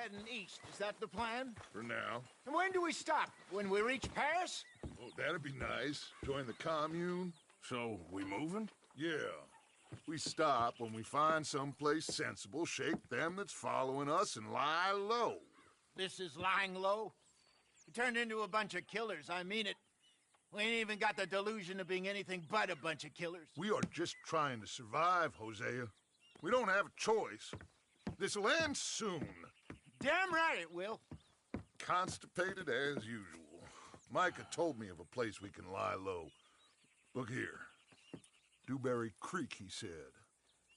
heading east. Is that the plan? For now. And when do we stop? When we reach Paris? Oh, that'd be nice. Join the commune. So, we moving? Yeah. We stop when we find someplace sensible, shake them that's following us, and lie low. This is lying low? We turned into a bunch of killers, I mean it. We ain't even got the delusion of being anything but a bunch of killers. We are just trying to survive, Hosea. We don't have a choice. This'll end soon. Damn right it will. Constipated as usual. Micah told me of a place we can lie low. Look here. Dewberry Creek, he said.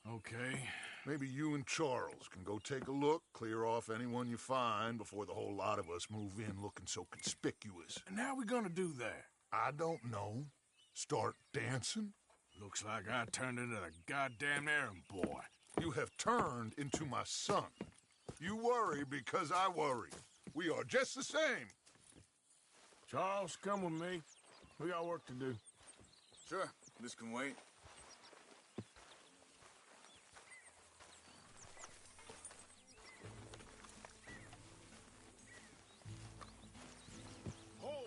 Okay. Maybe you and Charles can go take a look, clear off anyone you find before the whole lot of us move in looking so conspicuous. And how we gonna do that? I don't know. Start dancing? Looks like I turned into the goddamn errand boy. You have turned into my son. You worry because I worry. We are just the same. Charles, come with me. We got work to do. Sure, this can wait.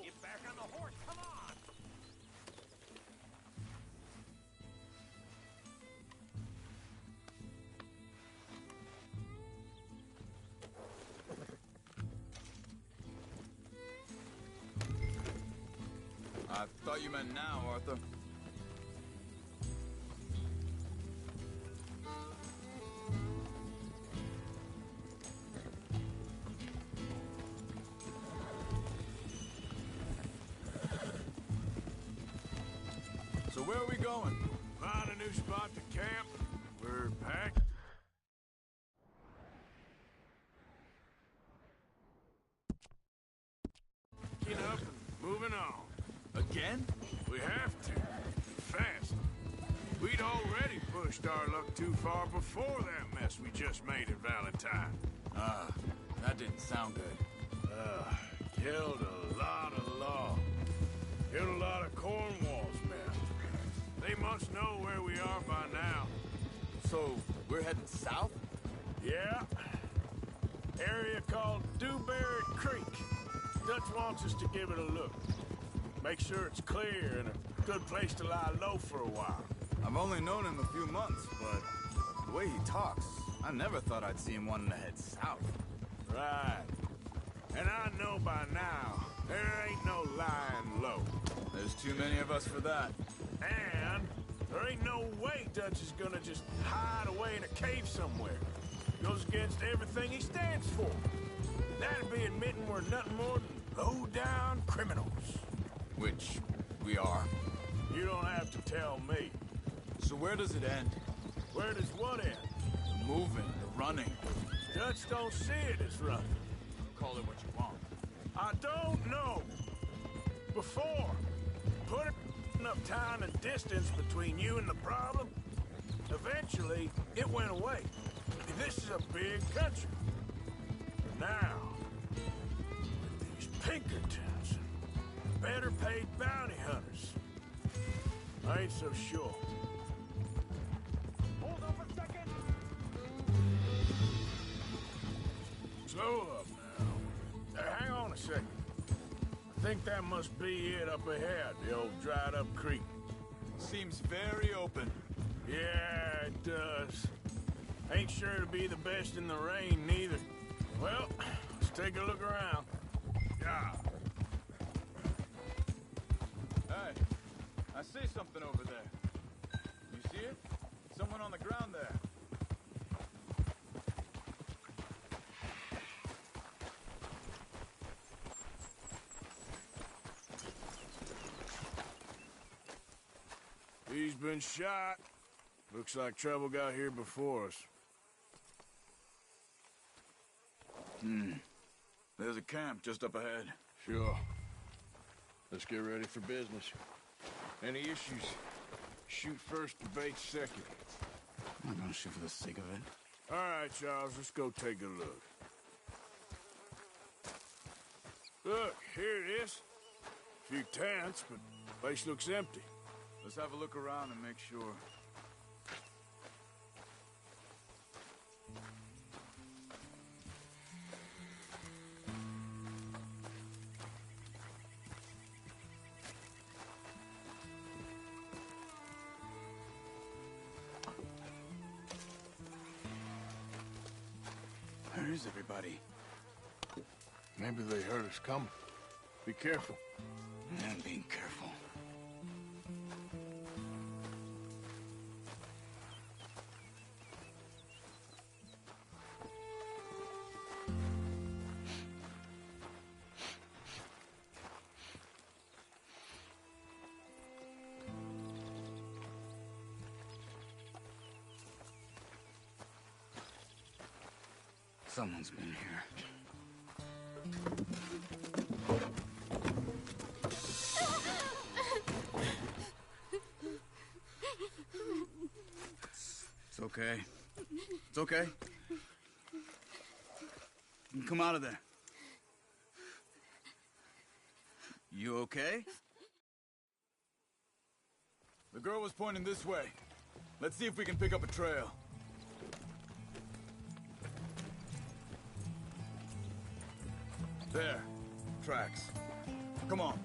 Get back on the horse, come on! I thought you meant now, Arthur. So where are we going? Find a new spot to camp. We're packed. Get up and moving on. Again? We have to. Fast. We'd already pushed our luck too far before that mess we just made at Valentine. That didn't sound good. Killed a lot of law. Killed a lot of Cornwall's men. They must know where we are by now. So, we're heading south? Yeah. Area called Dewberry Creek. Dutch wants us to give it a look. Make sure it's clear and a good place to lie low for a while. I've only known him a few months, but the way he talks, I never thought I'd see him wanting to head south. Right. And I know by now, there ain't no lying low. There's too many of us for that. And there ain't no way Dutch is gonna just hide away in a cave somewhere. Goes against everything he stands for. That'd be admitting we're nothing more than low-down criminals. Which we are. You don't have to tell me. So where does it end? Where does what end? The moving, the running. Dutch don't see it as running. Call it what you want. I don't know. Before, put enough time and distance between you and the problem, eventually it went away. This is a big country. Now, with these Pinkertons and better paid bounty hunters, I ain't so sure. Hold up a second. Slow up now. Hang on a second. I think that must be it up ahead, the old dried up creek. Seems very open. Yeah, it does. Ain't sure to be the best in the rain, neither. Well, let's take a look around. Yeah. Hey, I see something over there. You see it? Someone on the ground there. He's been shot. Looks like trouble got here before us. There's a camp just up ahead. Sure. Let's get ready for business. Any issues? Shoot first, debate second. I'm not gonna shoot for the sake of it. All right, Charles, let's go take a look. Look, here it is. A few tents, but the place looks empty. Let's have a look around and make sure. Where's everybody? Maybe they heard us coming. Be careful. I'm being careful. Someone's been here. It's okay. It's okay. You can come out of there. You okay? The girl was pointing this way. Let's see if we can pick up a trail. There. Tracks. Come on.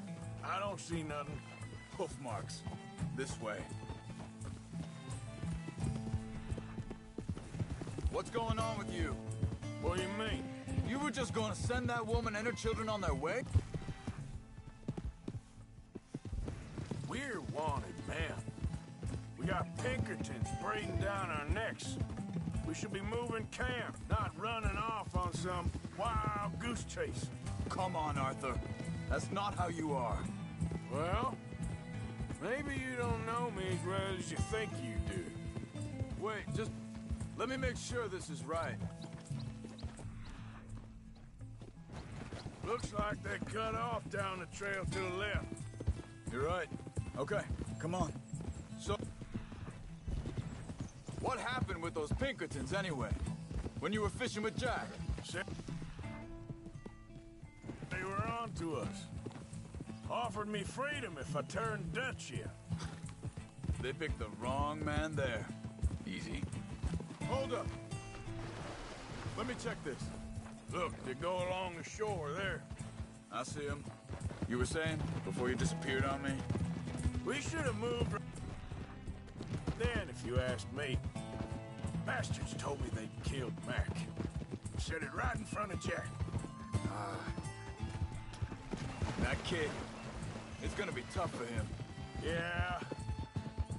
I don't see nothing. Hoof marks. This way. What's going on with you? What do you mean? You were just gonna send that woman and her children on their way? We're wanted, man. We got Pinkertons breathing down our necks. We should be moving camp, not running off on some wild goose chase. Come on, Arthur. That's not how you are. Well, maybe you don't know me as well as you think you do. Wait, just let me make sure this is right. Looks like they cut off down the trail to the left. You're right. Okay, come on. So, what happened with those Pinkertons anyway? When you were fishing with Jack? They were on to us. Offered me freedom if I turned Dutch yet. They picked the wrong man there. Easy. Hold up. Let me check this. Look, they go along the shore there. I see him. You were saying, before you disappeared on me? We should have moved then, if you asked me. Bastards told me they'd killed Mac. Said it right in front of Jack. That kid, it's gonna be tough for him. Yeah,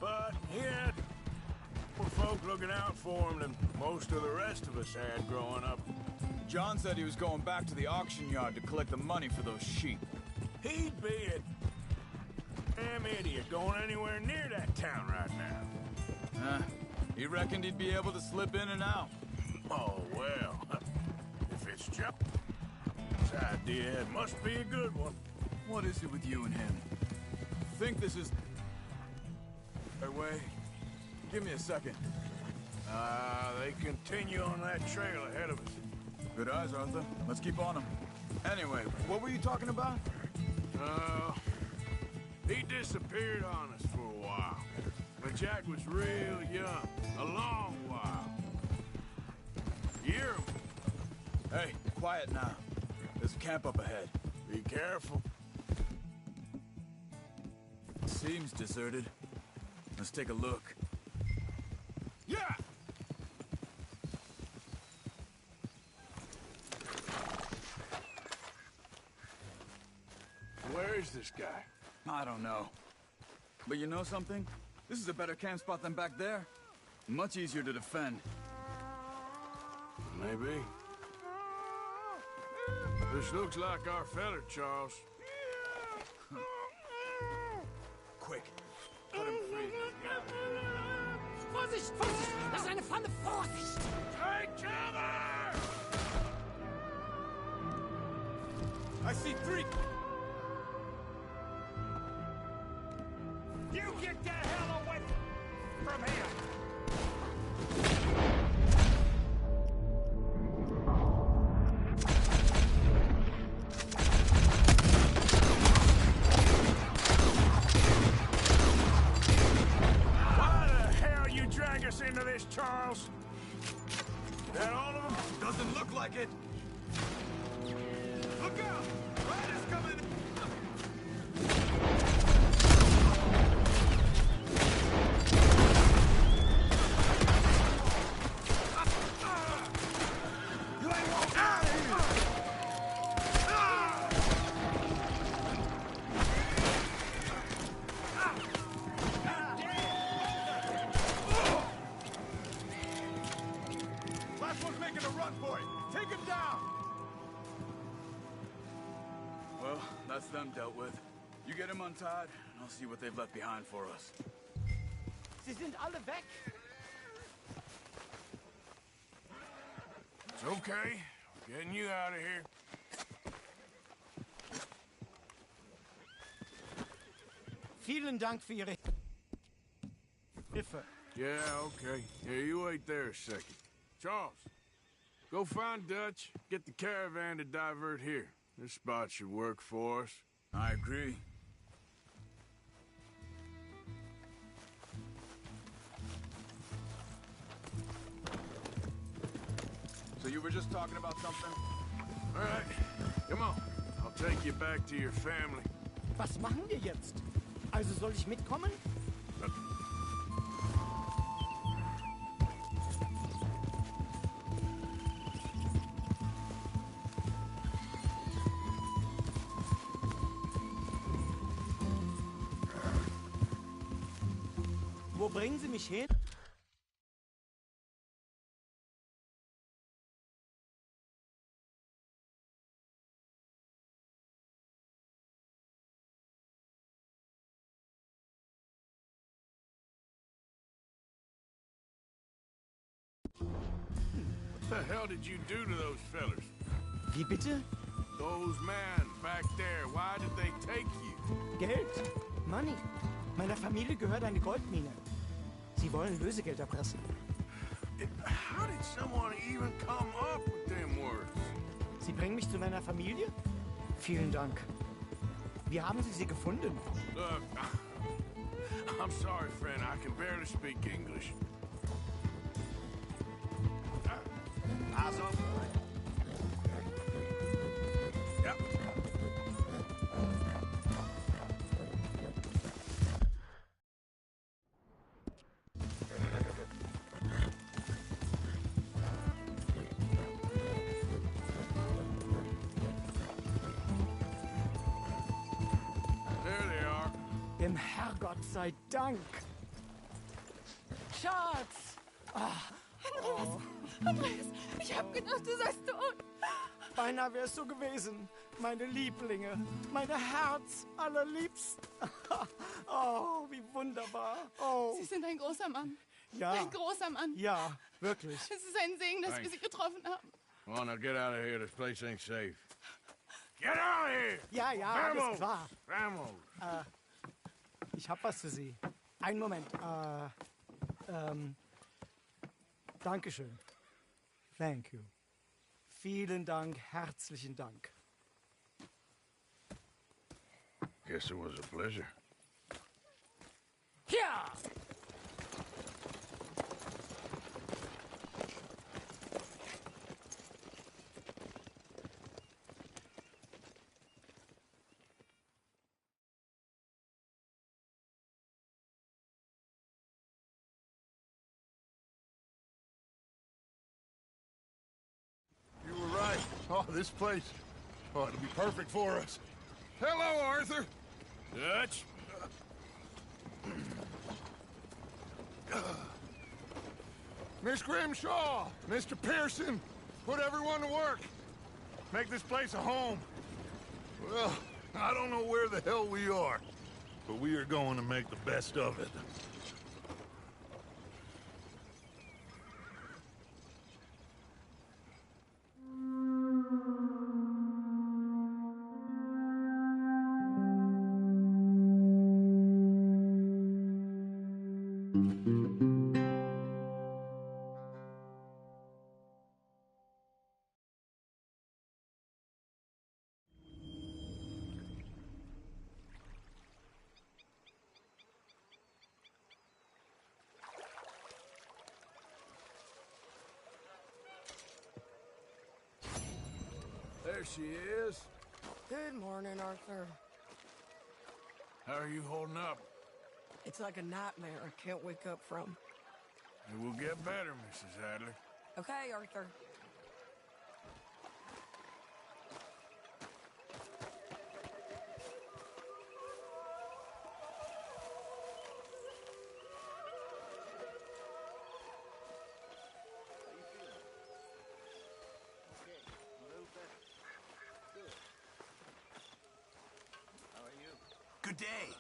but he had more folk looking out for him than most of the rest of us had growing up. John said he was going back to the auction yard to collect the money for those sheep. He'd be a damn idiot going anywhere near that town right now. He reckoned he'd be able to slip in and out. Oh, well, if it's John's idea, it must be a good one. What is it with you and him? Think this is their way? Give me a second. They continue on that trail ahead of us. Good eyes, Arthur. Let's keep on them. Anyway, what were you talking about? He disappeared on us for a while. When Jack was real young. A long while. Year. Hey, quiet now. There's a camp up ahead. Be careful. Seems deserted. Let's take a look. Yeah! Where is this guy? I don't know. But you know something? This is a better camp spot than back there. Much easier to defend. Maybe. This looks like our feller, Charles. Quick, cut him free. Vorsicht, Vorsicht! Das ist eine Pfanne! Vorsicht! Take cover! I see 3! You get the hell away from here! Why the hell you drag us into this, Charles? That all of them? Doesn't look like it. Look out! Riders coming! You ain't won't last one's making a run for it. Take him down. Well, that's them dealt with. You get him untied, and I'll see what they've left behind for us. Sie sind alle weg. It's okay. We're getting you out of here. Vielen Dank für Ihre Hilfe. Yeah, okay. Yeah, you wait there a second. Charles, go find Dutch. Get the caravan to divert here. This spot should work for us. I agree. So you were just talking about something? All right, come on. I'll take you back to your family. Was machen wir jetzt? Also soll ich mitkommen? Wo bringen Sie mich hin? What the hell did you do to those fellers? Wie bitte? Those men back there, why did they take you? Geld. Money. Meiner Familie gehört eine Goldmine. Sie wollen Lösegeld erpressen. How did someone even come up with them words? Sie bringen mich zu meiner Familie? Vielen Dank. Wie haben Sie gefunden? Look, I'm sorry, friend. I can barely speak English. Also, Yep. There they are. Dem Herrgott sei Dank. Schatz! Andreas, ich hab gedacht, du seist tot. Beinahe wär's so gewesen. Meine Lieblinge, meine Herz allerliebsten. Oh, wie wunderbar. Oh, Sie sind ein großer Mann. ja, Ein großer Mann. ja, wirklich. Es ist ein Segen, dass wir Sie getroffen haben. Come on, now get out of here. This place ain't safe. Get out of here! Ja, ja, alles klar. Vamos! Ich hab was für Sie. Einen Moment. Dankeschön. Thank you. Vielen Dank, herzlichen Dank. Guess it was a pleasure. Ja! You were right. Oh, this place. Oh, it'll be perfect for us. Hello, Arthur. Dutch? Miss Grimshaw, Mr. Pearson, put everyone to work. Make this place a home. Well, I don't know where the hell we are, but we are going to make the best of it. There she is. Good morning, Arthur. How are you holding up? It's like a nightmare I can't wake up from. It will get better, Mrs. Hadley. Okay, Arthur. Good day.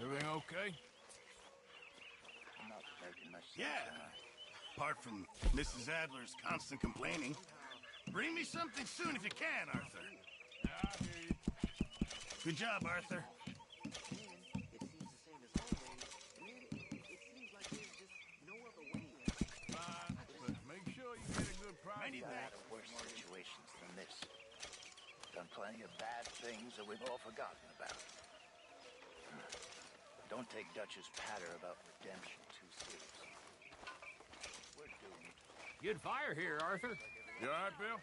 Everything okay? Yeah. Apart from Mrs. Adler's constant complaining. Bring me something soon if you can, Arthur. I hear you. Good job, Arthur. Fine, but make sure you get a good price. Many I've thanks. had worse situations than this. Done plenty of bad things that we've all forgotten about. Don't take Dutch's patter about redemption too seriously. We're doomed. Good fire here, Arthur. You all right, Bill?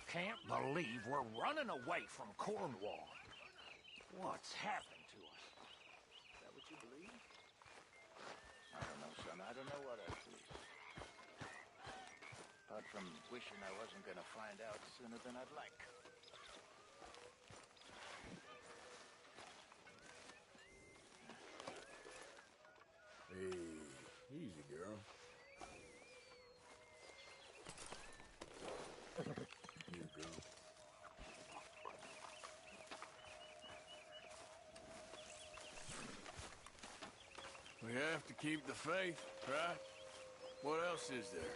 Can't believe we're running away from Cornwall. What's happened to us? Is that what you believe? I don't know, son. I don't know what I believe. Apart from wishing I wasn't gonna find out sooner than I'd like. Hey, easy, girl. Here, girl. We have to keep the faith, right? What else is there?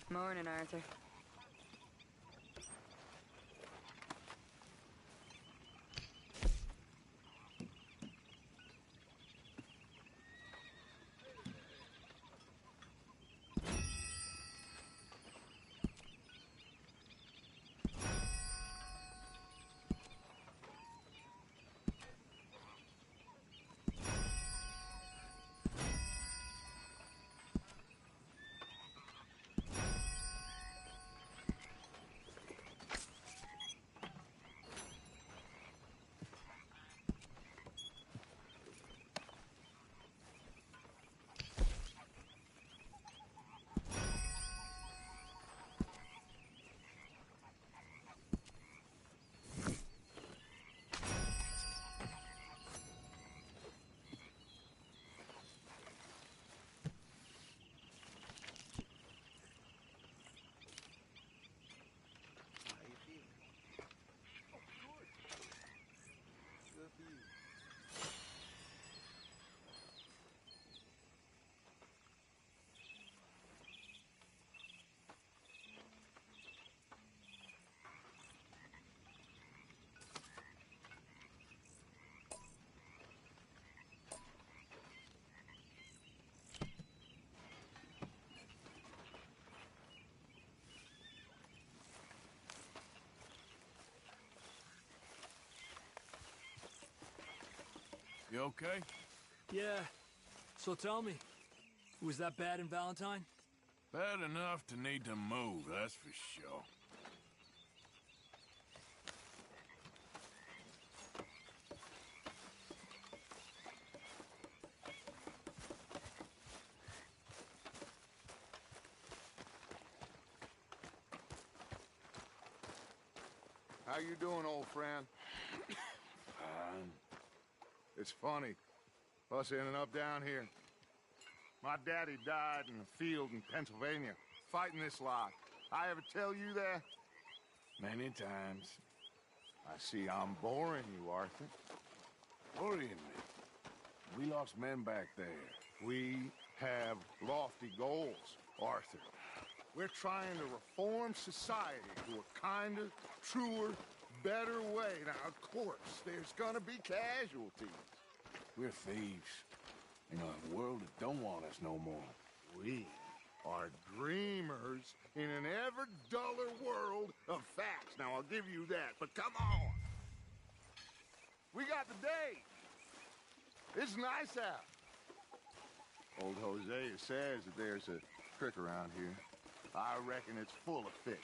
Morning, Arthur. You okay? Yeah. So tell me, was that bad in Valentine? Bad enough to need to move, that's for sure. How you doing, old friend? It's funny, us ending up down here. My daddy died in a field in Pennsylvania, fighting this lot. I ever tell you that? Many times. I see I'm boring you, Arthur. Worrying me. We lost men back there. We have lofty goals, Arthur. We're trying to reform society to a kinder, truer, better way. Now, of course, there's gonna be casualties. We're thieves. In a world that don't want us no more. We are dreamers in an ever duller world of facts. Now, I'll give you that, but come on. We got the day. It's nice out. Old Hosea says that there's a creek around here. I reckon it's full of fish.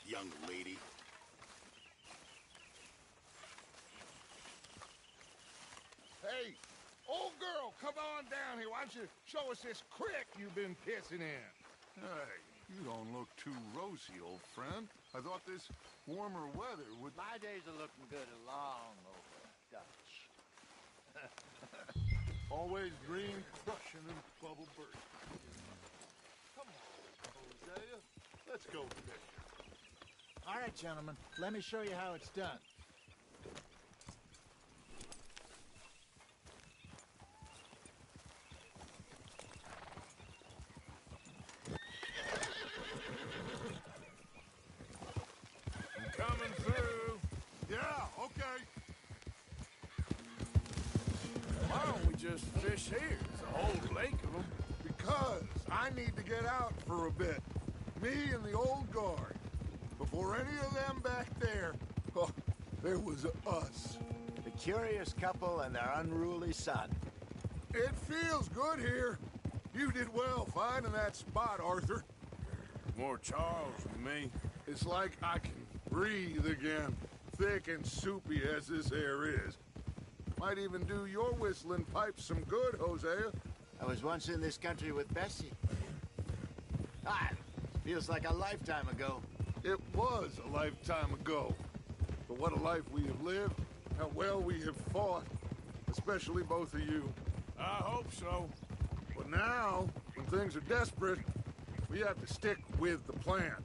Young lady. Hey, old girl, come on down here. Why don't you show us this creek you've been pissing in? Hey, you don't look too rosy, old friend. I thought this warmer weather would... My days are looking good along over Dutch. Always dream crushing and bubble bursting. Come on, Hosea. Let's go fishing. All right, gentlemen. Let me show you how it's done. I'm coming through. Yeah, okay. Why don't we just fish here? There's a whole lake of them. Because I need to get out for a bit. Me and the old guard. Before any of them back there, oh, there was us. The curious couple and their unruly son. It feels good here. You did well finding that spot, Arthur. More Charles than me. It's like I can breathe again, thick and soupy as this air is. Might even do your whistling pipes some good, Hosea. I was once in this country with Bessie. Feels like a lifetime ago. It was a lifetime ago. But what a life we have lived, how well we have fought, especially both of you. I hope so. But now, when things are desperate, we have to stick with the plan.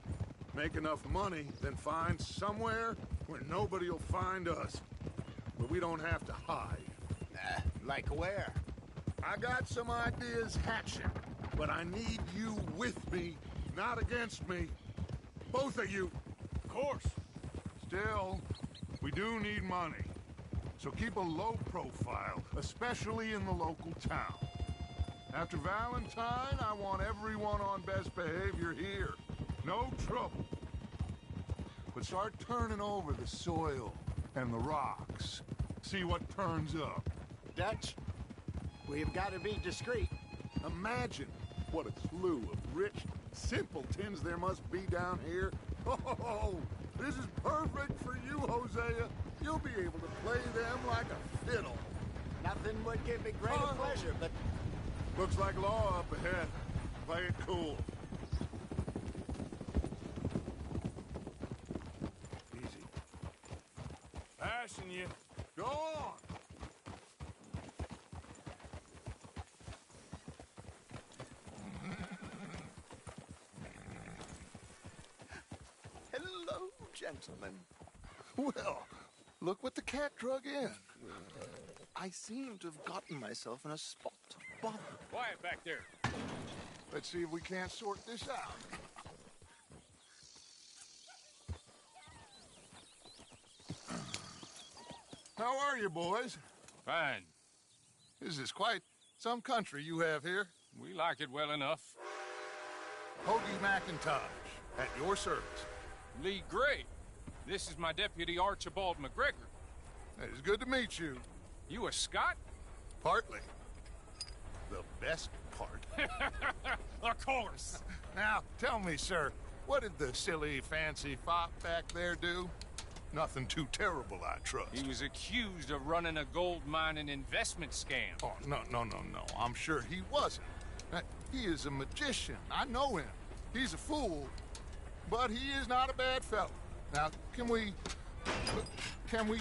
Make enough money, then find somewhere where nobody will find us. Where we don't have to hide. Like where? I got some ideas hatching, but I need you with me, not against me. Both of you. Of course. Still, we do need money. So keep a low profile, especially in the local town. After Valentine, I want everyone on best behavior here. No trouble. But start turning over the soil and the rocks. See what turns up. Dutch, we've got to be discreet. Imagine what a slew of rich simpletons there must be down here. Oh, this is perfect for you, Hosea. You'll be able to play them like a fiddle. Nothing would give me greater pleasure, but... Looks like law up ahead. Play it cool. Easy. Passing you. Go on. Hello, gentlemen. Well, look what the cat drug in. I seem to have gotten myself in a spot of bother. Quiet back there. Let's see if we can't sort this out. How are you, boys? Fine. This is quite some country you have here. We like it well enough. Hoagie McIntosh, at your service. Lee Gray. This is my deputy Archibald McGregor. It's good to meet you. You a Scot? Partly. The best part. Of course. Now, tell me, sir, what did the silly, fancy fop back there do? Nothing too terrible, I trust. He was accused of running a gold mining investment scam. Oh, no. I'm sure he wasn't. He is a magician. I know him. He's a fool, but he is not a bad fellow. Now, can we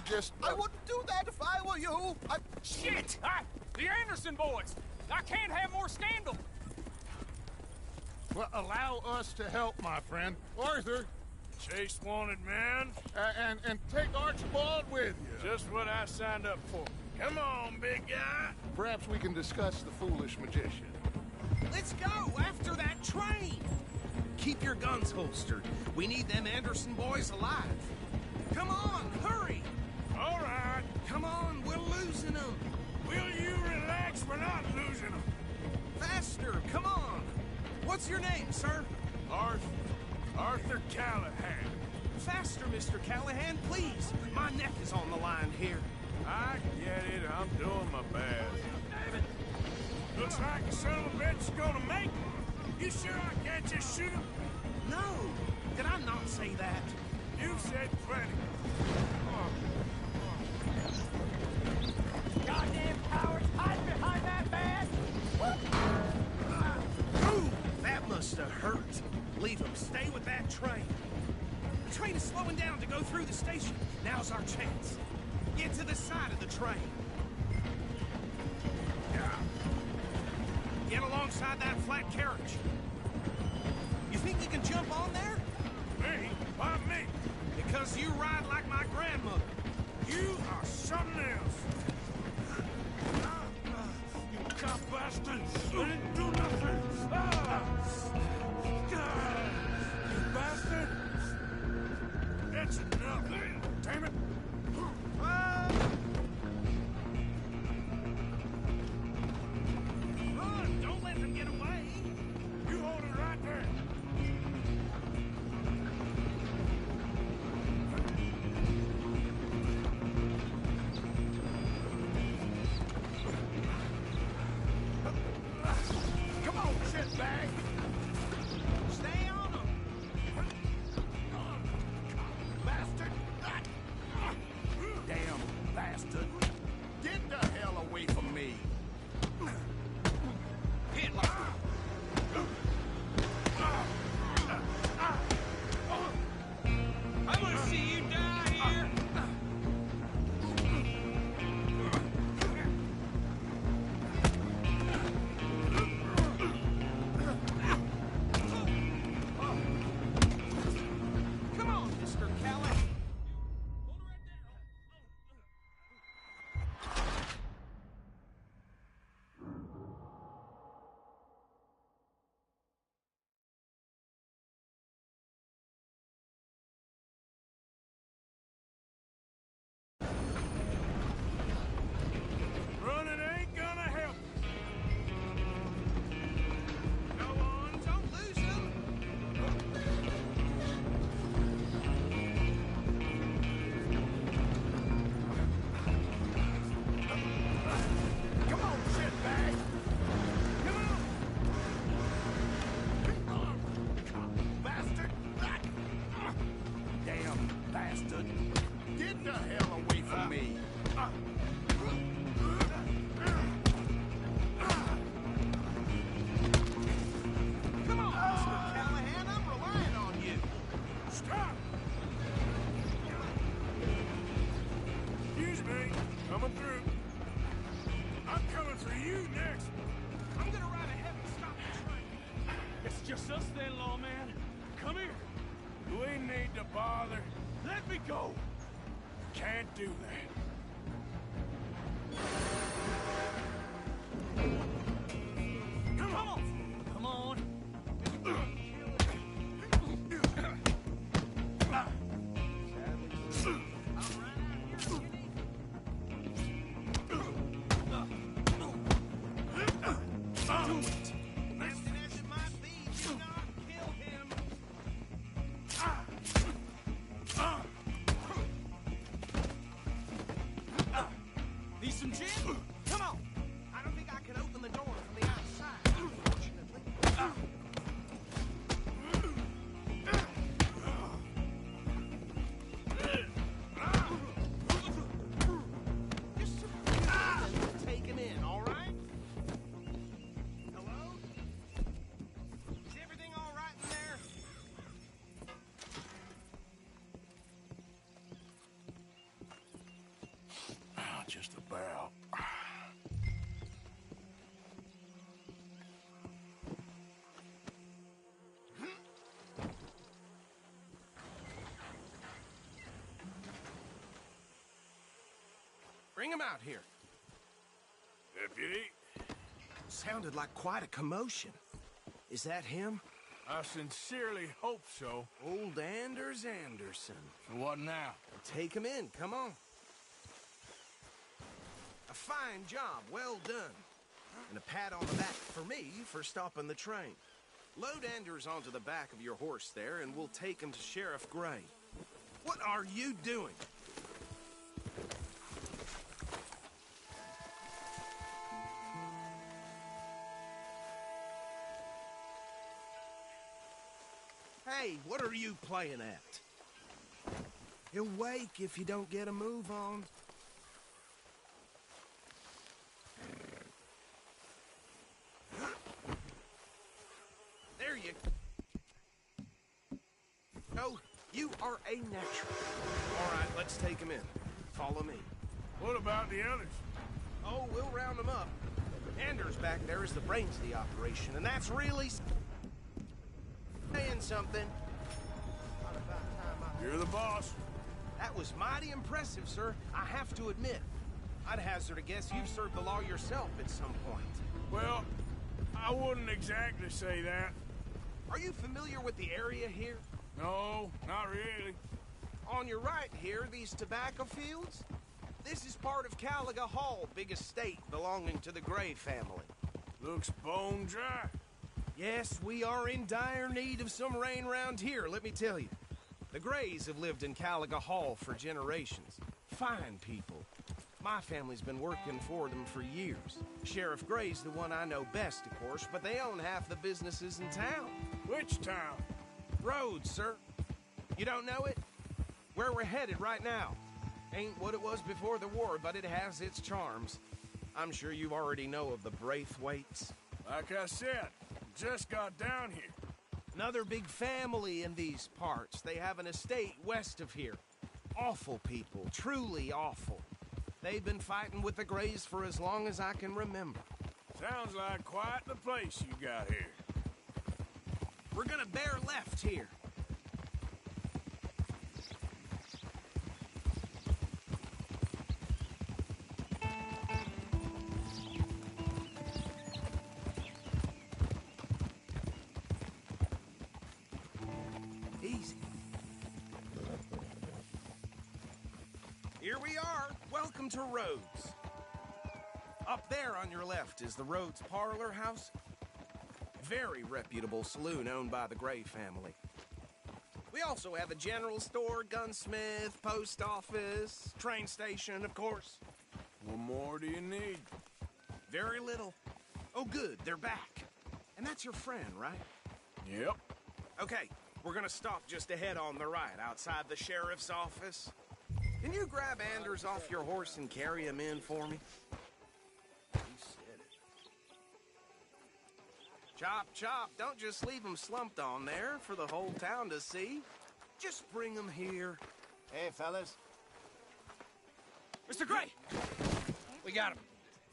just... I wouldn't do that if I were you. Shit! The Anderson boys! I can't have more scandal! Well, allow us to help, my friend. Arthur. Chase wanted man. And take Archibald with you. Just what I signed up for. Come on, big guy. Perhaps we can discuss the foolish magician. Let's go after that train. Keep your guns holstered. We need them Anderson boys alive. Come on, hurry. All right. Come on, we're losing them. Will you relax? We're not losing them. Faster, come on. What's your name, sir? Arthur Callahan. Faster, Mr. Callahan, please. My neck is on the line here. I get it. I'm doing my best. Damn it. Looks like the son of a bitch is gonna make it. You sure I can't just shoot him? No. Did I not say that? You said plenty. Goddamn cowards, hide behind that man! Ooh, that must have hurt. Leave them. Stay with that train. The train is slowing down to go through the station. Now's our chance. Get to the side of the train. Get alongside that flat carriage. You think you can jump on there? Me? Why me? Because you ride like my grandmother. You are something else. You cop bastard! I didn't do nothing! You bastard! That's enough! Damn it! Run! Don't let them get away! You hold it right there! Come on, shitbag! Stay on them! Bastard! Damn bastard. Get the hell away from me. Hitler! I'm gonna see you die here! Come on, Mr. Kelly. Running ain't gonna help. Go on, don't lose him. Come on, shitbag! Come on! Bastard! Damn bastard. Get the hell away from me. Come on, Mr. Callahan, I'm relying on you. Stop! Excuse me, coming through. I'm coming for you next. I'm gonna ride ahead and stop the train. It's just us then, lawman. Come here. We need to bother. Let me go. Can't do that. Come on. Come on. Do it. Nasty as it might be, do not kill him. Need some gin? Bring him out here. Deputy? Sounded like quite a commotion. Is that him? I sincerely hope so. Old Anders Anderson. What now? Take him in, come on. A fine job, well done. And a pat on the back for me for stopping the train. Load Anders onto the back of your horse there, and we'll take him to Sheriff Gray. What are you doing? Hey, what are you playing at? He'll wake if you don't get a move on. There you go. You are a natural. All right, let's take him in. Follow me. What about the others? Oh, we'll round them up. Anders back there is the brains of the operation, and that's really saying something. You're the boss. That was mighty impressive, sir. I have to admit. I'd hazard a guess you've served the law yourself at some point. Well, I wouldn't exactly say that. Are you familiar with the area here? No, not really. On your right here, these tobacco fields? This is part of Caliga Hall, big estate belonging to the Gray family. Looks bone dry. Yes, we are in dire need of some rain round here, let me tell you. The Grays have lived in Caliga Hall for generations. Fine people. My family's been working for them for years. Sheriff Gray's the one I know best, of course, but they own half the businesses in town. Which town? Rhodes, sir. You don't know it? Where we're headed right now. Ain't what it was before the war, but it has its charms. I'm sure you already know of the Braithwaites. Like I said, just got down here. Another big family in these parts. They have an estate west of here. Awful people, truly awful. They've been fighting with the Grays for as long as I can remember. Sounds like quite the place you got here. We're gonna bear left here. Easy. Here we are. Welcome to Rhodes. Up there on your left is the Rhodes Parlor House. Very reputable saloon owned by the Gray family. We also have a general store, gunsmith, post office, train station, of course. What more do you need? Very little. Oh, good, they're back. And that's your friend, right? Yep. Okay, we're gonna stop just ahead on the right, outside the sheriff's office. Can you grab Anders off your horse and carry him in for me? He said it. Chop, chop. Don't just leave him slumped on there for the whole town to see. Just bring him here. Hey, fellas. Mr. Gray! We got him.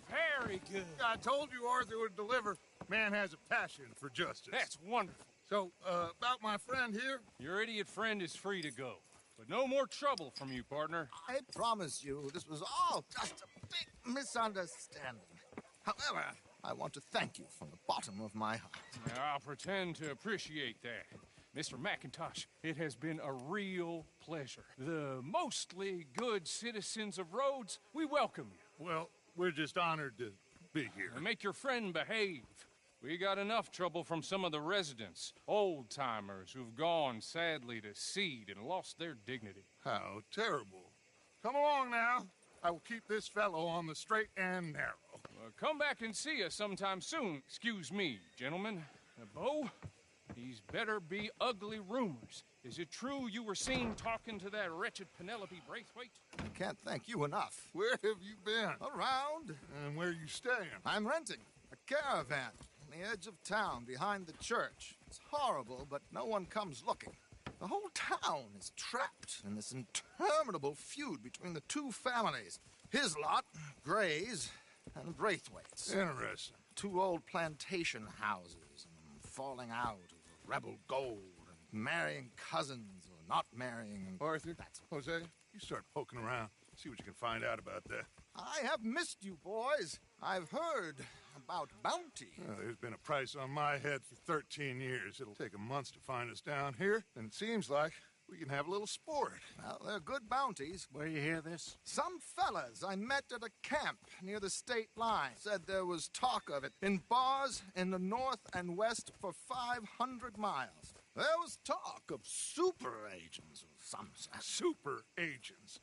Very good. I told you Arthur would deliver. Man has a passion for justice. That's wonderful. So, about my friend here? Your idiot friend is free to go. But no more trouble from you, partner. I promise you, this was all just a big misunderstanding. However, I want to thank you from the bottom of my heart. I'll pretend to appreciate that. Mr. McIntosh, it has been a real pleasure. The mostly good citizens of Rhodes, we welcome you. Well, we're just honored to be here. And make your friend behave. We got enough trouble from some of the residents, old-timers who've gone, sadly, to seed and lost their dignity. How terrible. Come along now. I will keep this fellow on the straight and narrow. Come back and see us sometime soon. Excuse me, gentlemen. Bo, these better be ugly rumors. Is it true you were seen talking to that wretched Penelope Braithwaite? I can't thank you enough. Where have you been? Around. And where you staying? I'm renting a caravan on the edge of town behind the church. It's horrible, but no one comes looking. The whole town is trapped in this interminable feud between the two families. His lot, Gray's, and Braithwaite's. Interesting. Two old plantation houses, and falling out over rebel gold, and marrying cousins or not marrying. And Arthur, Jose, you start poking around. See what you can find out about that. I have missed you, boys. I've heard about bounty. There's been a price on my head for 13 years. It'll take a month to find us down here, and it seems like we can have a little sport. Well, they're good bounties. Where you hear this? Some fellas I met at a camp near the state line said there was talk of it in bars in the north and west for 500 miles. There was talk of super agents or some such. Super agents.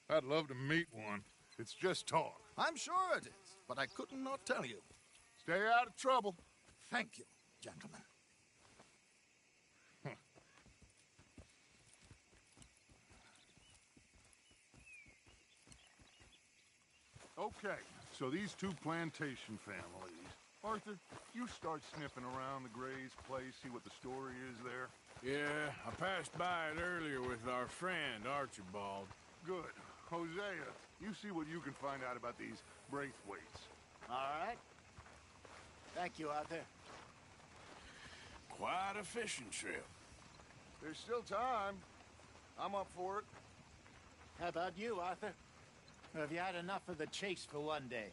I'd love to meet one. It's just talk. I'm sure it is, but I couldn't not tell you. Stay out of trouble. Thank you, gentlemen. Okay, so these two plantation families. Arthur, you start sniffing around the Gray's place, see what the story is there. Yeah, I passed by it earlier with our friend, Archibald. Good. Hosea, you see what you can find out about these Braithwaites. All right. Thank you, Arthur. Quite a fishing trip. There's still time. I'm up for it. How about you, Arthur? Or have you had enough of the chase for one day?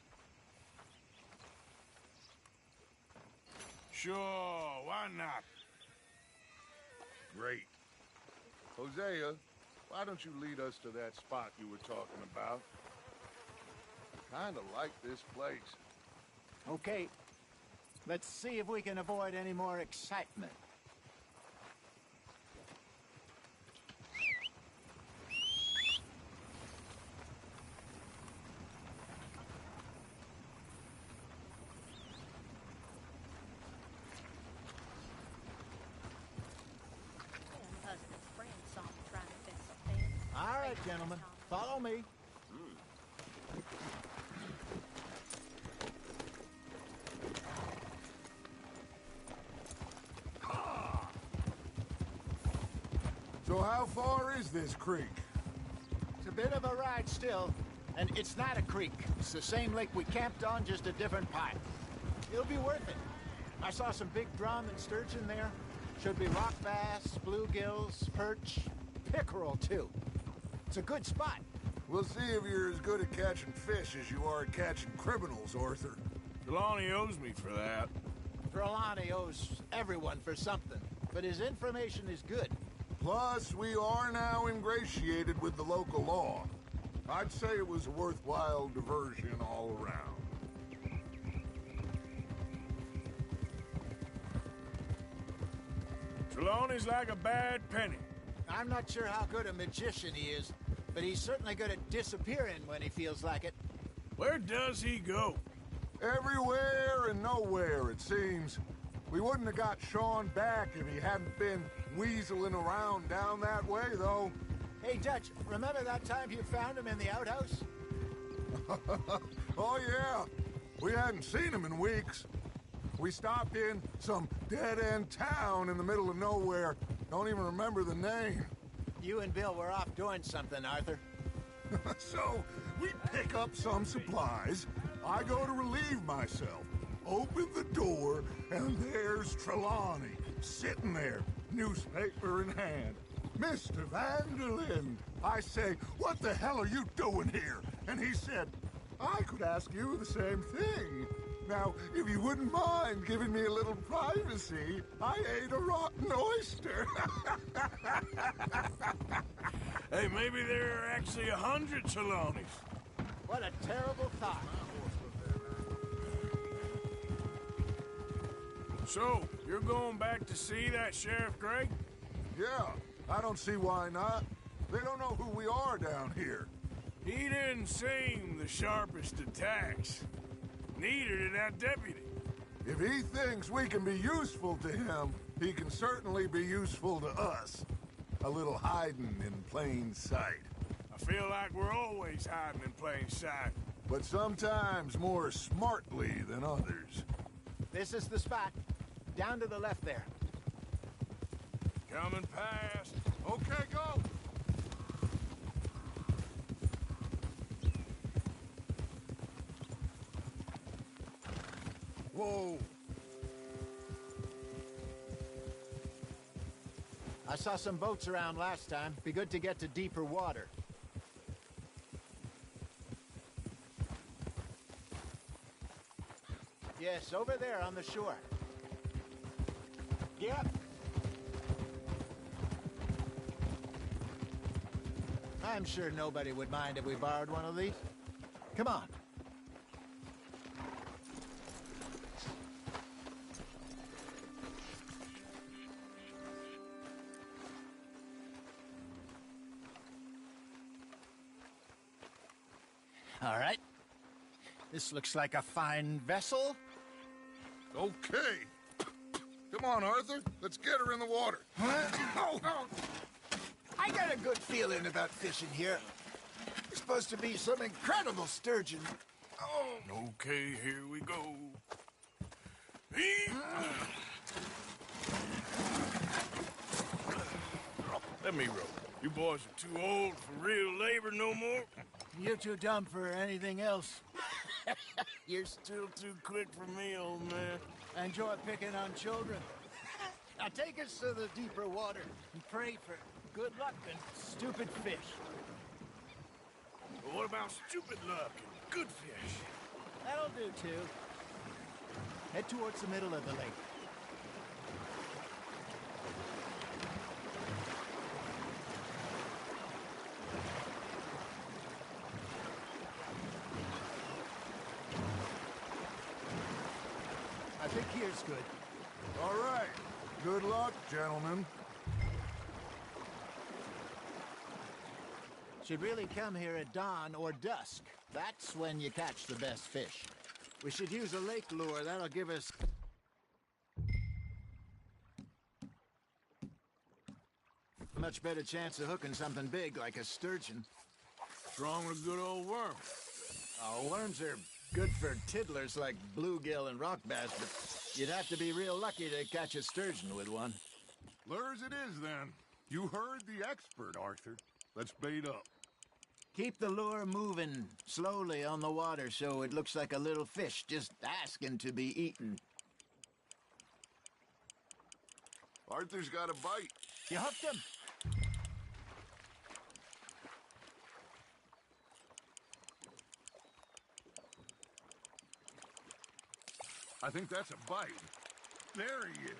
Sure, why not? Great. Hosea, why don't you lead us to that spot you were talking about? I kind of like this place. Okay. Let's see if we can avoid any more excitement. All right, gentlemen, follow me. So how far is this creek? It's a bit of a ride still, and it's not a creek. It's the same lake we camped on, just a different part. It'll be worth it. I saw some big drum and sturgeon there. Should be rock bass, bluegills, perch, pickerel, too. It's a good spot. We'll see if you're as good at catching fish as you are at catching criminals, Arthur. Trelawney owes me for that. Trelawney owes everyone for something, but his information is good. Plus, we are now ingratiated with the local law. I'd say it was a worthwhile diversion all around. Trelawney's like a bad penny. I'm not sure how good a magician he is, but he's certainly good at disappearing when he feels like it. Where does he go? Everywhere and nowhere, it seems. We wouldn't have got Sean back if he hadn't been weaseling around down that way, though. Hey, Dutch, remember that time you found him in the outhouse? Oh, yeah. We hadn't seen him in weeks. We stopped in some dead-end town in the middle of nowhere. Don't even remember the name. You and Bill were off doing something, Arthur. So, we pick up some supplies. I go to relieve myself. Open the door, and there's Trelawney, sitting there, newspaper in hand. Mr. Vanderlyn. I say, what the hell are you doing here? And he said, I could ask you the same thing. Now, if you wouldn't mind giving me a little privacy, I ate a rotten oyster. Hey, maybe there are actually 100 Trelawneys. What a terrible thought. So, you're going back to see that Sheriff Gray? Yeah, I don't see why not. They don't know who we are down here. He didn't seem the sharpest attacks. Neither did that deputy. If he thinks we can be useful to him, he can certainly be useful to us. A little hiding in plain sight. I feel like we're always hiding in plain sight. But sometimes more smartly than others. This is the spot. Down to the left there. Coming past. Okay, go! Whoa! I saw some boats around last time. Be good to get to deeper water. Yes, over there on the shore. Yep. I'm sure nobody would mind if we borrowed one of these. Come on. All right. This looks like a fine vessel. Okay. Come on, Arthur. Let's get her in the water. Oh. I got a good feeling about fishing here. There's supposed to be some incredible sturgeon. Oh. Okay, here we go. Let me row. You boys are too old for real labor no more. You're too dumb for anything else. You're still too quick for me, old man. I enjoy picking on children. Now take us to the deeper water and pray for good luck and stupid fish. But what about stupid luck and good fish? That'll do, too. Head towards the middle of the lake. I think here's good. All right. Good luck, gentlemen. Should really come here at dawn or dusk. That's when you catch the best fish. We should use a lake lure. That'll give us... a much better chance of hooking something big like a sturgeon. What's wrong with a good old worm? Oh, worms are good for tiddlers like bluegill and rock bass, but you'd have to be real lucky to catch a sturgeon with one. Lures it is, then. You heard the expert, Arthur. Let's bait up. Keep the lure moving slowly on the water so it looks like a little fish just asking to be eaten. Arthur's got a bite. You hooked him. I think that's a bite. There he is.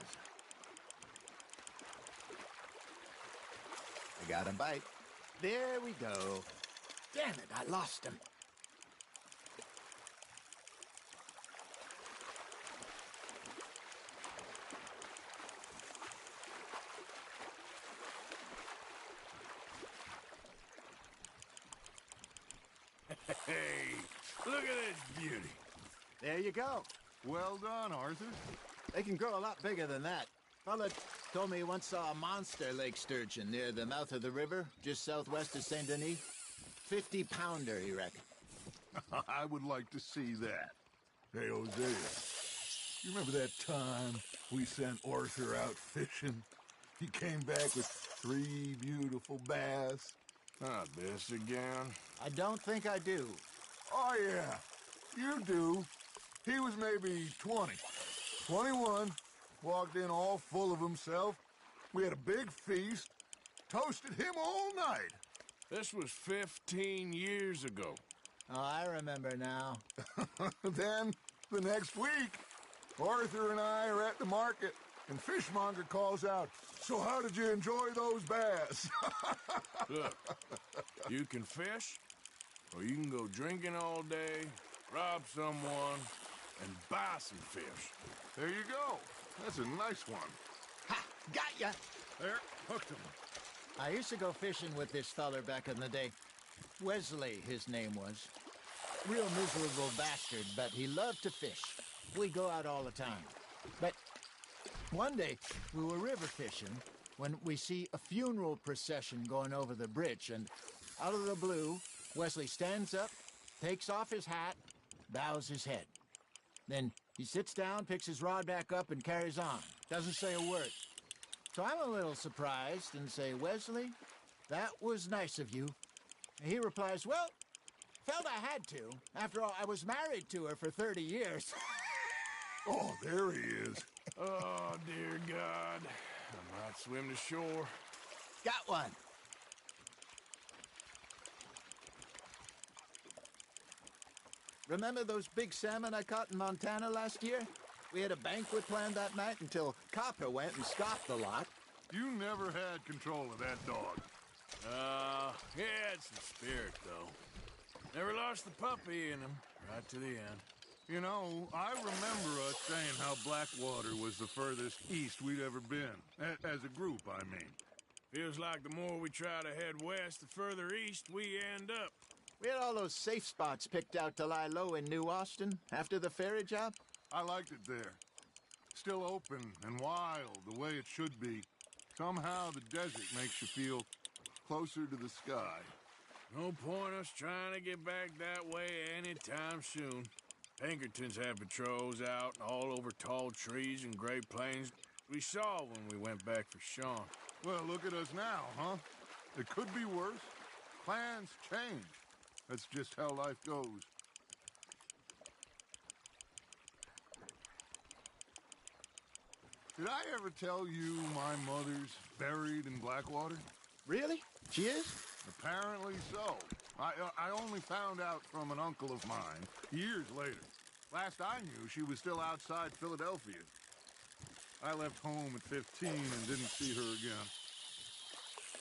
I got a bite. There we go. Damn it, I lost him. Hey, look at this beauty. There you go. Well done, Arthur. They can grow a lot bigger than that. Fella told me he once saw a monster lake sturgeon near the mouth of the river, just southwest of Saint Denis. 50-pounder, he reckoned. I would like to see that. Hey, Hosea, you remember that time we sent Arthur out fishing? He came back with 3 beautiful bass. Not this again. I don't think I do. Oh, yeah, you do. He was maybe 20, 21, walked in all full of himself. We had a big feast, toasted him all night. This was 15 years ago. Oh, I remember now. Then, the next week, Arthur and I are at the market, and Fishmonger calls out, "So how did you enjoy those bass?" Look, you can fish, or you can go drinking all day, rob someone, and buy some fish. There you go. That's a nice one. Ha! Got ya! There, hooked him. I used to go fishing with this feller back in the day. Wesley, his name was. Real miserable bastard, but he loved to fish. We'd go out all the time. But one day, we were river fishing when we see a funeral procession going over the bridge, and out of the blue, Wesley stands up, takes off his hat, bows his head. Then he sits down, picks his rod back up, and carries on. Doesn't say a word. So I'm a little surprised and say, "Wesley, that was nice of you." And he replies, "Well, felt I had to. After all, I was married to her for 30 years. Oh, there he is. Oh, dear God. I might swim to shore. Got one. Remember those big salmon I caught in Montana last year? We had a banquet planned that night until Copper went and scoffed the lot. You never had control of that dog. He had some spirit, though. Never lost the puppy in him, right to the end. You know, I remember us saying how Blackwater was the furthest east we'd ever been. As a group, I mean. Feels like the more we try to head west, the further east we end up. We had all those safe spots picked out to lie low in New Austin after the ferry job. I liked it there. Still open and wild, the way it should be. Somehow the desert makes you feel closer to the sky. No point us trying to get back that way anytime soon. Pinkertons have patrols out all over tall trees and Great Plains. We saw when we went back for Sean. Well, look at us now, huh? It could be worse. Plans change. That's just how life goes. Did I ever tell you my mother's buried in Blackwater? Really? She is? Apparently so. I only found out from an uncle of mine years later. Last I knew, she was still outside Philadelphia. I left home at 15 and didn't see her again.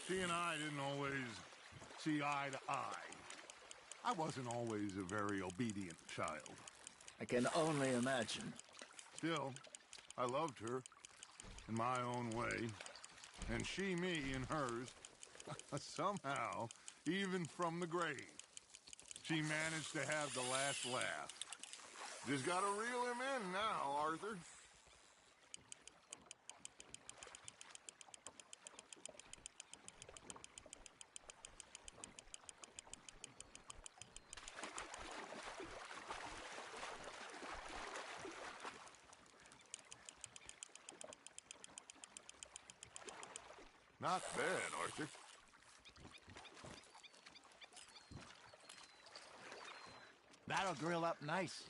She and I didn't always see eye to eye. I wasn't always a very obedient child. I can only imagine. Still, I loved her in my own way, and she me in hers. Somehow, even from the grave, she managed to have the last laugh. Just gotta reel him in now, Arthur. Not bad, Arthur. That'll grill up nice.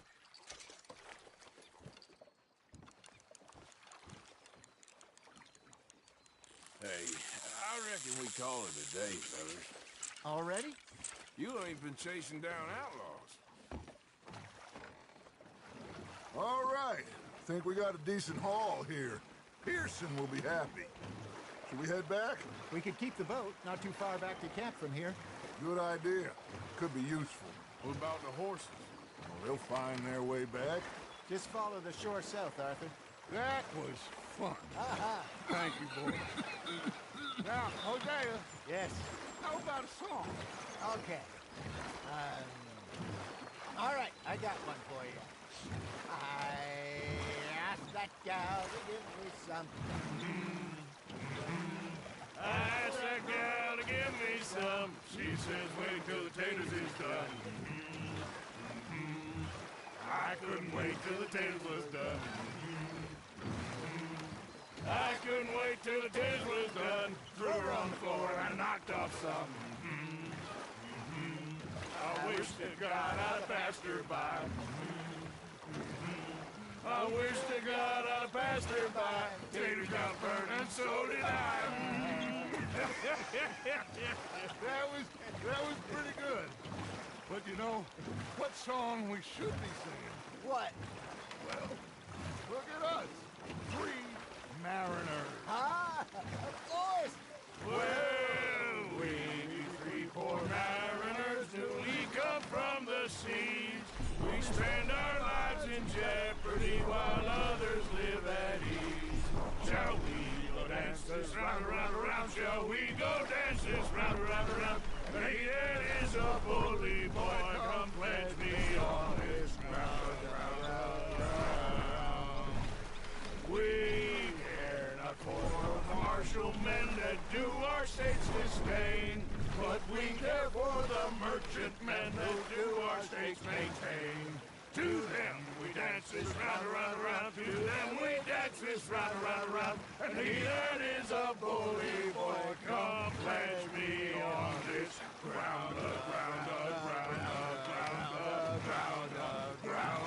Hey, I reckon we call it a day, fellas. Already? You ain't been chasing down outlaws. All right. Think we got a decent haul here. Pearson will be happy. Should we head back? We could keep the boat not too far back to camp from here. Good idea. Could be useful. What about the horses? Well, they'll find their way back. Just follow the shore south, Arthur. That was fun. Aha! Thank you, boy. Now, Hosea. Yes? How about a song? Okay. All right, I got one for you. I asked that gal to give me some. I asked that gal to give me some. She says wait till the taters is done. I couldn't wait till the taters was done. I couldn't wait till the taters was done. Threw her on the floor and I knocked off some. I wish to God I'd passed her by. I wish to God I'd passed her by. Taters got burned and so did I. That was pretty good. But you know, what song we should be singing? What? Well, look at us. 3 mariners. Ah, of course. Well, we 3 poor mariners newly come from the seas. We spend our lives in jeopardy while others live at ease. Shall we go dance this round, around, around? Shall we go dance this round, around, around? Hey, it is a bully boy, come pledge me on this ground, round, round. We care not for the martial men that do our state's disdain, but we care for the merchant men that do our state's maintain. To them we dance this round, around, around. To them we dance this round, around, around. And he that is a bully boy, come pledge me on this ground, ground, ground, ground, ground, ground, ground.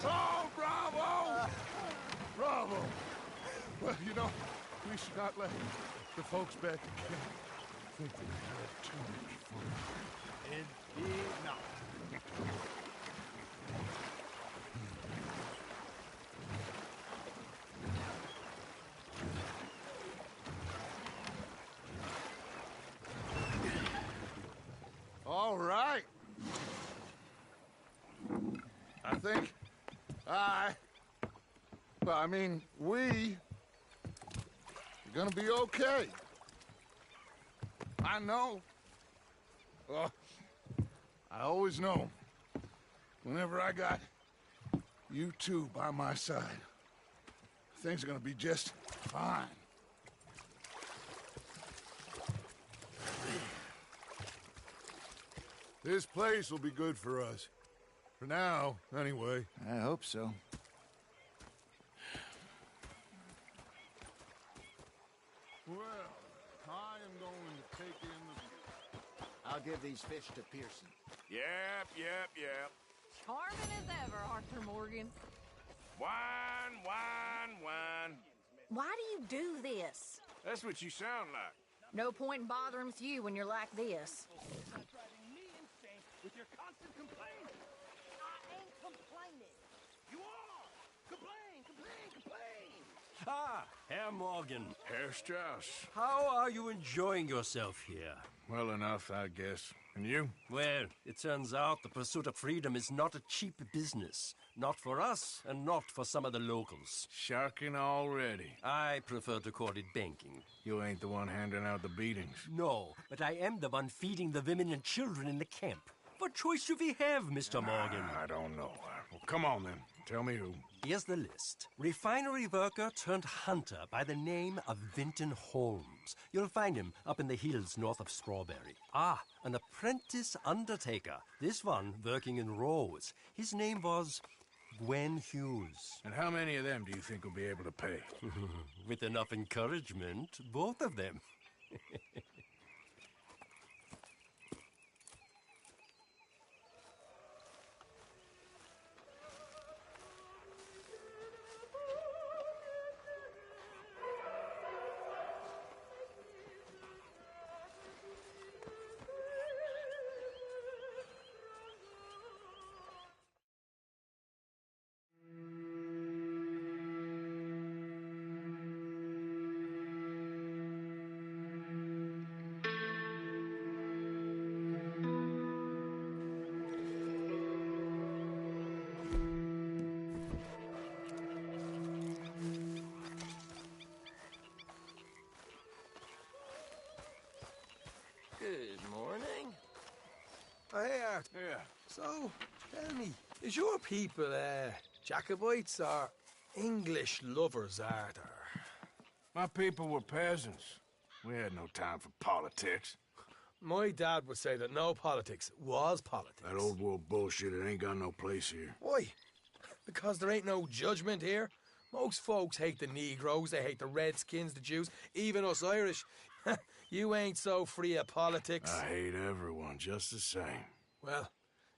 Oh, bravo! Bravo! Well, you know, we should not let the folks back at camp think that we had too much fun. It did not. All right. I think we are gonna be okay. I know. I always know. Whenever I got you two by my side, things are gonna be just fine. This place will be good for us. For now, anyway. I hope so. Well, I am going to take in the view. I'll give these fish to Pearson. Yep. Charming as ever, Arthur Morgan. Wine. Why do you do this? That's what you sound like. No point in bothering with you when you're like this. With your constant complaining. I ain't complaining. You are! Complain! Ah, Herr Morgan. Herr Strauss. How are you enjoying yourself here? Well enough, I guess. And you? Well, it turns out the pursuit of freedom is not a cheap business. Not for us, and not for some of the locals. Sharking already. I prefer to call it banking. You ain't the one handing out the beatings. No, but I am the one feeding the women and children in the camp. What choice do we have, Mr. Morgan? I don't know. Well, come on then. Tell me who. Here's the list. Refinery worker turned hunter by the name of Vinton Holmes. You'll find him up in the hills north of Strawberry. Ah, an apprentice undertaker. This one working in Rose. His name was Gwen Hughes. And how many of them do you think will be able to pay? With enough encouragement, both of them. Good morning. Oh, hey, Art. Yeah. So, tell me, is your people, Jacobites or English lovers, Art? My people were peasants. We had no time for politics. My dad would say that no politics was politics. That old world bullshit, it ain't got no place here. Why? Because there ain't no judgment here. Most folks hate the Negroes, they hate the Redskins, the Jews, even us Irish. You ain't so free of politics. I hate everyone just the same. Well,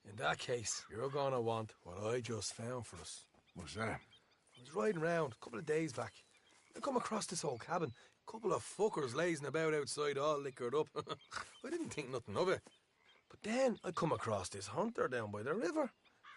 in that case, you're gonna want what I just found for us. What's that? I was riding around a couple of days back. I come across this old cabin. A couple of fuckers lazing about outside all liquored up. I didn't think nothing of it. But then I come across this hunter down by the river.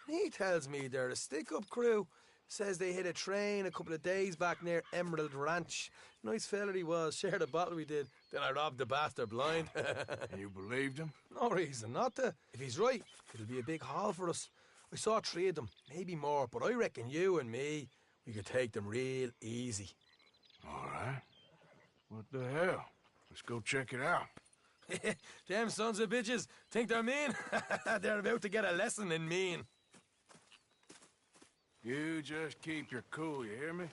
And he tells me they're a stick-up crew. Says they hit a train a couple of days back near Emerald Ranch. Nice fella he was, shared a bottle we did. Then I robbed the bastard blind. And you believed him? No reason not to. If he's right, it'll be a big haul for us. I saw 3 of them, maybe more, but I reckon you and me, we could take them real easy. All right. What the hell? Let's go check it out. Them sons of bitches think they're mean. They're about to get a lesson in mean. You just keep your cool, you hear me?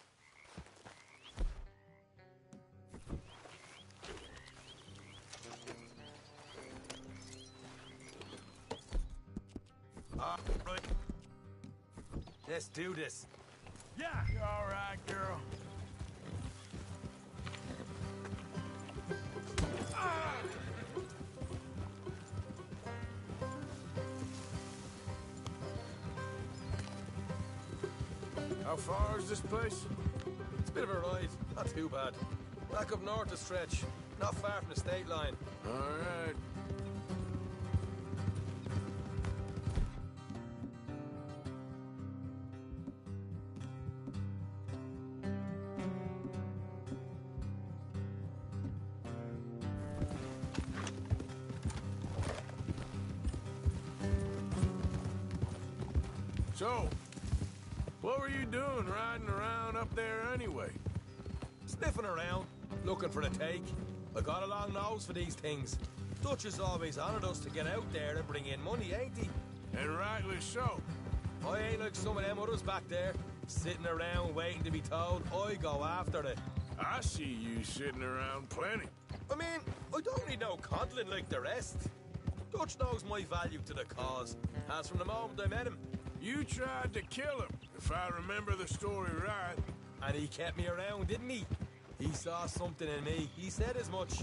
Right. Let's do this. Yeah. You all right, girl? How far is this place? It's a bit of a ride, not too bad. Back up north a stretch, not far from the state line. All right. So, what were you doing riding around up there anyway? Sniffing around, looking for a take. I got a long nose for these things. Dutch has always honoured us to get out there and bring in money, ain't he? And rightly so. I ain't like some of them others back there, sitting around waiting to be told. I go after it. I see you sitting around plenty. I mean, I don't need no coddling like the rest. Dutch knows my value to the cause, as from the moment I met him. You tried to kill him, if I remember the story right. And he kept me around, didn't he? He saw something in me. He said as much.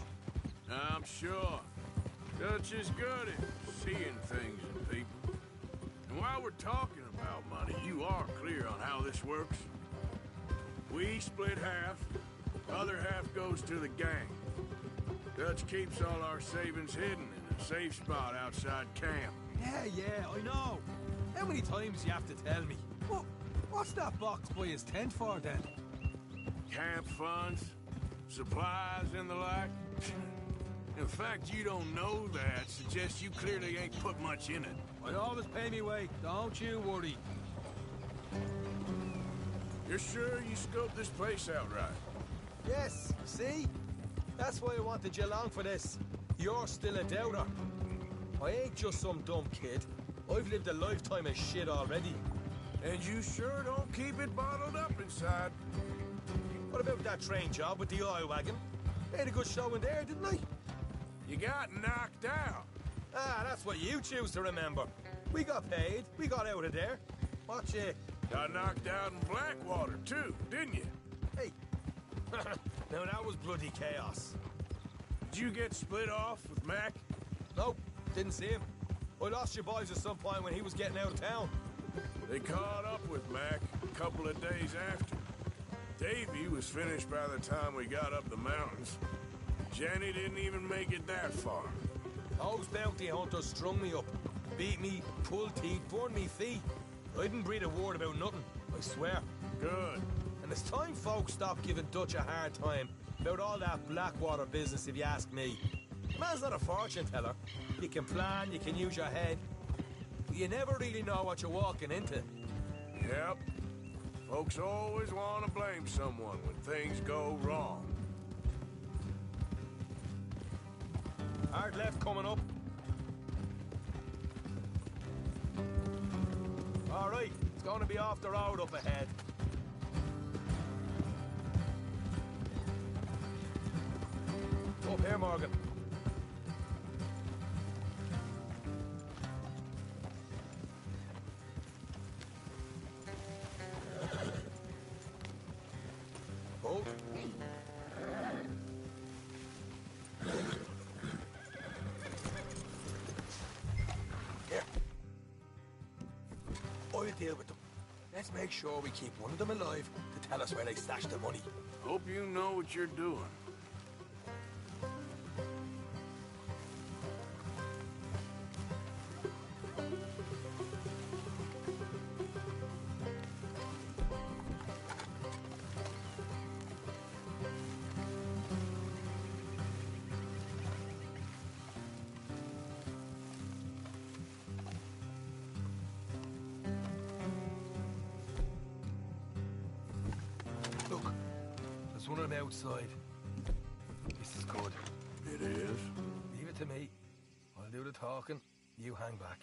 I'm sure. Dutch is good at seeing things in people. And while we're talking about money, you are clear on how this works? We split half, other half goes to the gang. Dutch keeps all our savings hidden in a safe spot outside camp. Yeah, I know. How many times do you have to tell me? What's that box by his tent for, then? Camp funds, supplies, and the like. In fact, you don't know that suggests you clearly ain't put much in it. I always pay me way, don't you worry. You're sure you scoped this place out right? Yes, see? That's why I wanted you along for this. You're still a doubter. I ain't just some dumb kid. I've lived a lifetime of shit already. And you sure don't keep it bottled up inside. What about that train job with the oil wagon? Made a good show in there, didn't I? You got knocked out. Ah, that's what you choose to remember. We got paid. We got out of there. Watch it. Got knocked out in Blackwater, too, didn't you? Hey. Now, that was bloody chaos. Did you get split off with Mac? Nope. Didn't see him. I lost your boys at some point when he was getting out of town. They caught up with Mac a couple of days after. Davy was finished by the time we got up the mountains. Jenny didn't even make it that far. Those bounty hunters strung me up. Beat me, pulled teeth, burned me feet. I didn't breathe a word about nothing, I swear. Good. And it's time folks stop giving Dutch a hard time about all that Blackwater business, if you ask me. Man's not a fortune teller. You can plan, you can use your head, but you never really know what you're walking into. Yep. Folks always want to blame someone when things go wrong. Hard left coming up. All right, it's going to be off the road up ahead. Up here, Morgan. Hold. Here. I'll deal with them. Let's make sure we keep one of them alive to tell us where they stashed the money. Hope you know what you're doing. Look, there's one of them outside. This is good. It is? Leave it to me. I'll do the talking. You hang back.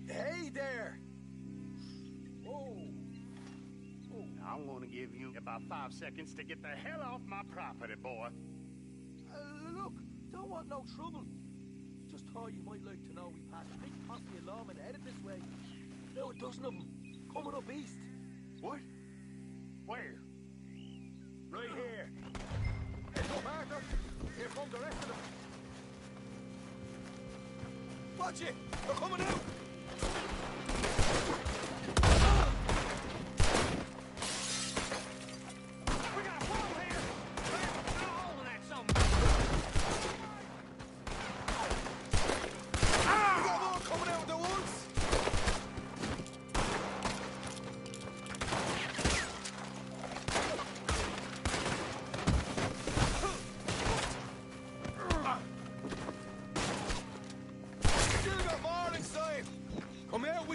Hey there! Whoa! I'm gonna give you about 5 seconds to get the hell off my property, boy. Look, don't want no trouble. Just thought you might like to know we passed a big posse of lawmen headed this way. Now a dozen of them, coming up east. What? Where? Right here. Head up, Arthur. Here come the rest of them. Watch it! They're coming out! We got a wall here!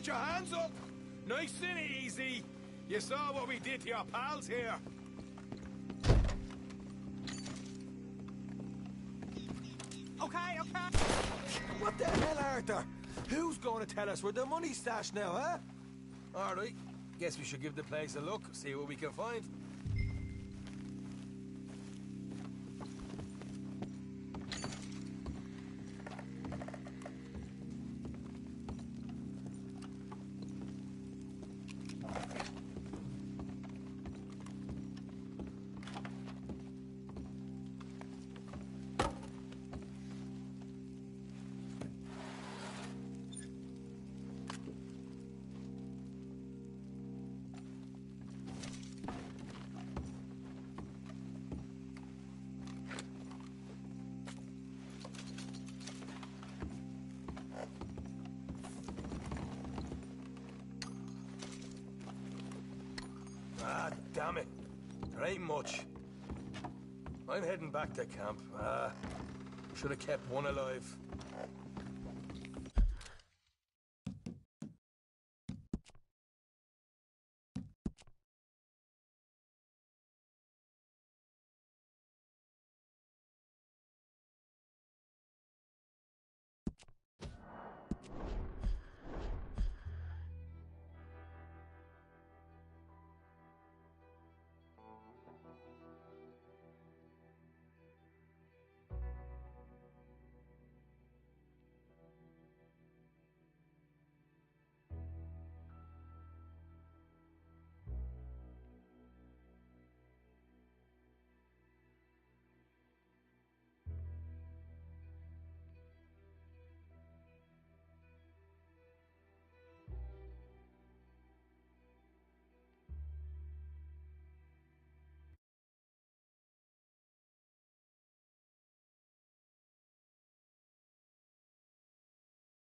Put your hands up! Nice and easy. You saw what we did to your pals here. Okay. What the hell, Arthur? Who's going to tell us where the money's stashed now, huh? All right. Guess we should give the place a look, see what we can find. Ah, damn it. There ain't much. I'm heading back to camp. Should have kept one alive.